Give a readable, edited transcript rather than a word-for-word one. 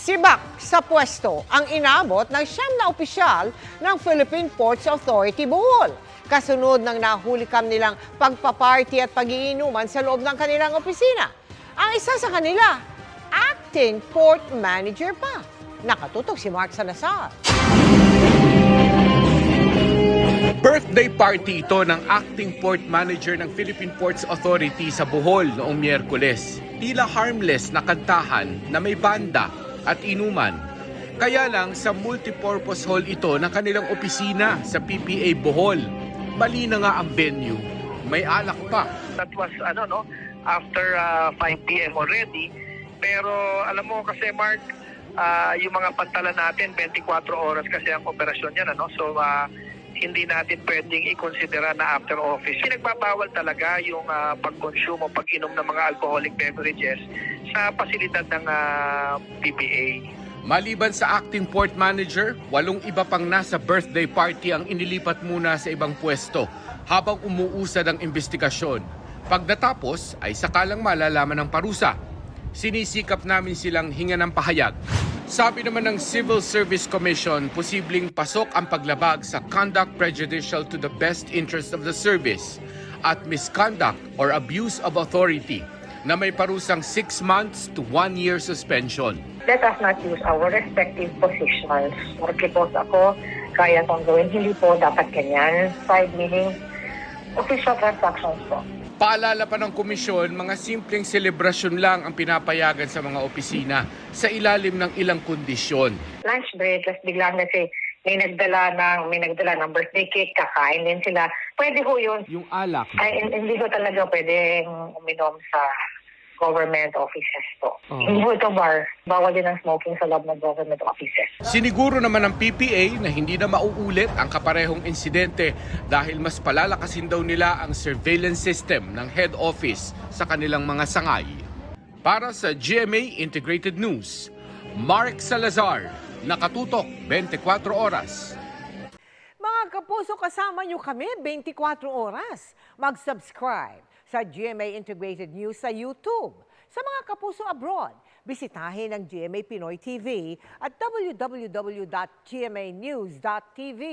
Sibak sa pwesto ang inabot ng siyam na opisyal ng Philippine Ports Authority Bohol. Kasunod ng nahulikam nilang pagpaparty at pagiinuman sa loob ng kanilang opisina. Ang isa sa kanila, acting port manager pa. Nakatutok si Mark Salazar. Birthday party ito ng acting port manager ng Philippine Ports Authority sa Bohol noong Miyerkules. Tila harmless na kantahan na may banda at inuman. Kaya lang sa multipurpose hall ito ng kanilang opisina sa PPA Bohol. Mali na nga ang venue. May alak pa. That was after 5 p.m. already. Pero alam mo kasi Mark, yung mga pantalan natin 24 oras kasi ang operasyon yan, So hindi natin pwedeng i-considera na after office. Pinagbabawal talaga yung pag-consume o pag-inom ng mga alcoholic beverages sa pasilidad ng PPA. Maliban sa acting port manager, 8 iba pang nasa birthday party ang inilipat muna sa ibang pwesto habang umuusad ang investigasyon. Pagdatapos ay sakalang malalaman ng parusa. Sinisikap namin silang hinga ng pahayag. Sabi naman ng Civil Service Commission, posibleng pasok ang paglabag sa conduct prejudicial to the best interest of the service at misconduct or abuse of authority na may parusang 6 months to 1 year suspension. Let us not use our respective positions. Porque po ako, kaya kong gawin, hindi po dapat ganyan. Side meaning, official transactions po. Paalala pa ng komisyon, mga simpleng selebrasyon lang ang pinapayagan sa mga opisina sa ilalim ng ilang kondisyon. Lunch break, tapos biglang kasi may nagdala ng birthday cake, kakain din sila. Pwede ho yun. Yung alak. Ay, hindi ko talaga pwedeng uminom sa government offices po. Hindi ho ito bar. Bawal din ang smoking sa loob ng government offices. Siniguro naman ng PPA na hindi na mauulit ang kaparehong insidente dahil mas palalakasin daw nila ang surveillance system ng head office sa kanilang mga sangay. Para sa GMA Integrated News, Mark Salazar, nakatutok 24 oras. Mga kapuso, kasama nyo kami 24 oras. Mag-subscribe sa GMA Integrated News sa YouTube. Sa mga kapuso abroad, bisitahin ang GMA Pinoy TV at www.gmanews.tv.